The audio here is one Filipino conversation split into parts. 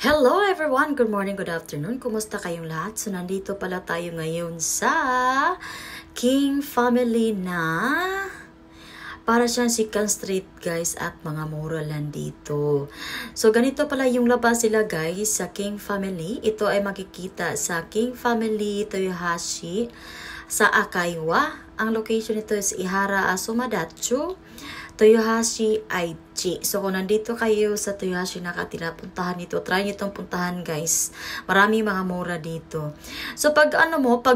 Hello everyone! Good morning, good afternoon. Kumusta kayong lahat? So, nandito pala tayo ngayon sa King Family na para siyang Second Street guys at mga mura lang dito. So, ganito pala yung labas sila guys sa King Family. Ito ay makikita sa King Family Toyohashi sa Akaiwa. Ang location nito is Ihara, Sumadatsu, Toyohashi, Aichi. So, kung nandito kayo sa Toyohashi nakatira, puntahan nito. Try nyo itong puntahan, guys. Marami mga mura dito. So, pag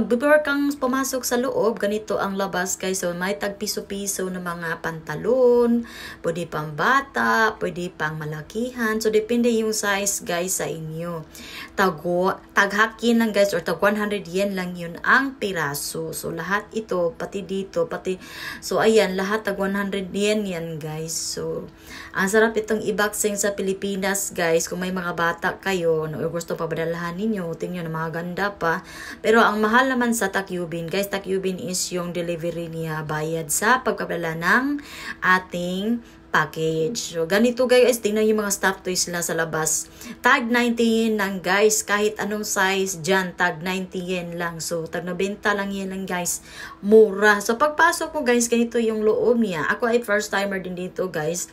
before kang pumasok sa loob, ganito ang labas, guys. So, may tag-piso-piso na mga pantalon, pwede pang bata, pwede pang malakihan. So, depende yung size, guys, sa inyo. Tag-hakin lang, guys, or tag 100 yen lang yun ang piraso. So, lahat ito, pati dito, so, ayan, lahat tag 100 yen yan, guys. So, ang sarap itong i-boxing sa Pilipinas, guys. Kung may mga bata kayo o gusto pa padalahan ninyo, tingnan na mga ganda pa. Pero ang mahal naman sa Takyubin, guys, Takyubin is yung delivery niya, bayad sa pagpapadala ng ating package. So, ganito guys, tingnan yung mga stuffed toys nila sa labas. Tag 90 yen lang guys, kahit anong size dyan, tag 90 yen lang. So, tag 90 lang yen lang guys. Mura. So, pagpasok mo guys, ganito yung loob niya. Ako ay first timer din dito guys.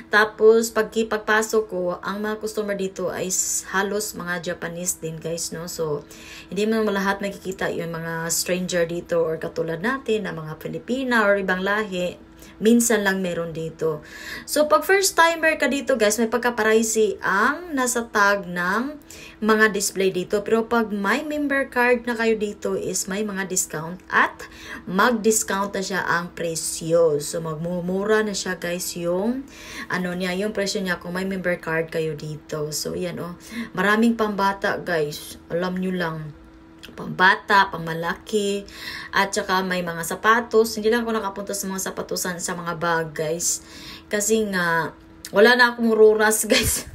Tapos, pagpasok ko, ang mga customer dito ay halos mga Japanese din guys, no? So, hindi mo lahat makikita yung mga stranger dito or katulad natin na mga Pilipina or ibang lahi. Minsan lang meron dito. So, pag first timer ka dito, guys, may pagka-pricey ang nasa tag ng mga display dito. Pero pag may member card na kayo dito is may mga discount at mag-discount na siya ang presyo. So, magmumura na siya, guys, yung yung presyo niya kung may member card kayo dito. So, yan, maraming pambata, guys. Alam nyo lang. Pambata, pangmalaki, at saka may mga sapatos. Hindi lang ako nakapunta sa mga sapatosan, sa mga bag, guys. Kasi nga, wala na akong ruras, guys.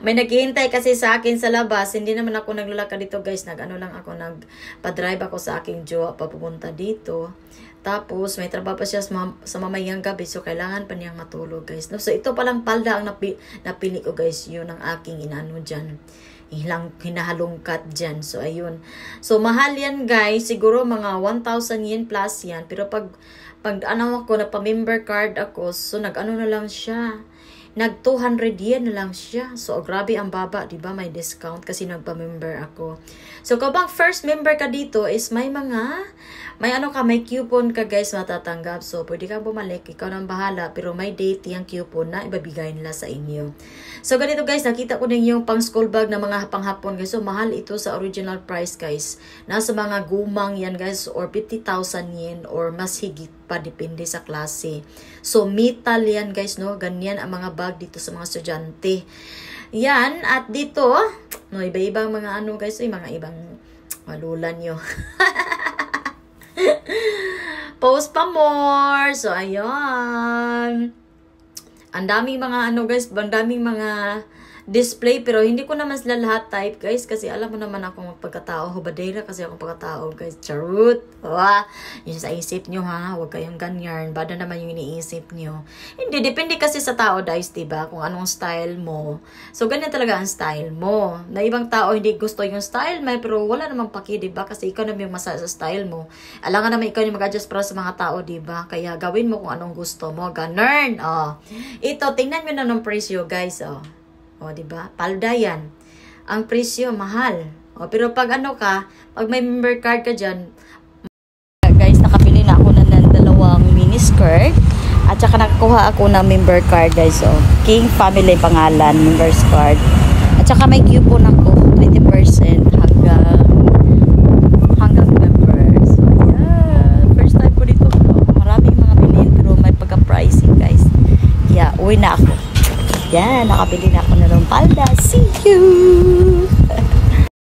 May naghihintay kasi sa akin sa labas. Hindi naman ako naglalakad dito, guys. Nagpa-drive ako sa aking jowa papupunta dito. Tapos, may trabaho pa siya sa mamayang gabi. So, kailangan pa niyang matulog, guys. So, ito palang palda ang napili ko, guys. Yun ang aking dyan. Hinahalungkat dyan. So, ayun. So, mahal yan, guys. Siguro mga 1,000 yen plus yan. Pero pag ako, nagpa-member card ako, so, na lang siya. Nag 200 yen na lang siya. So, grabe ang baba, diba? May discount kasi nagpa-member ako. So, kapag first member ka dito is may coupon ka, guys, matatanggap. So, pwede kang bumalik. Ikaw nang bahala. Pero may date yung coupon na ibabigay nila sa inyo. So, ganito, guys. Nakita ko din yung pang school bag na mga panghapon, guys. So, mahal ito sa original price, guys. Nasa mga gumang yan, guys. Or 50,000 yen or mas higit pa. Depende sa klase. So, metal yan, guys, no? Ganyan ang mga bag dito sa mga estudyante. Yan. At dito, no, iba-ibang mga guys. Mga ibang malulan nyo. Post pa more. So, ayun. Ang daming mga guys, ang daming mga display, pero hindi ko naman sila lahat type, guys, kasi alam mo naman ako magpagkatao, hubadera kasi ako pagkatao, guys, charot, yun sa isip nyo, ha, huwag kayong ganyan, bada naman yung iniisip nyo, hindi, depende kasi sa tao, guys, diba, kung anong style mo, so ganyan talaga ang style mo, na ibang tao hindi gusto yung style mo, pero wala namang paki, diba, kasi ikaw naman yung masaya sa style mo, alangan naman ikaw yung mag-adjust para sa mga tao, diba, kaya gawin mo kung anong gusto mo, ganun, ito, tingnan nyo na ng presyo, guys, diba? Palda yan. Ang presyo, mahal. Pero pag pag may member card ka dyan, guys, nakapili na ako ng dalawang mini skirt. At saka nakakuha ako ng member card, guys. King Family pangalan, members card. At saka may coupon ako, 20% hanggang members. So, yeah. First time ko dito. Maraming mga bilhin, pero may pagka-pricing, guys. Yeah, uwi na ako. Yan, nakabili na ako na ng palda. See you!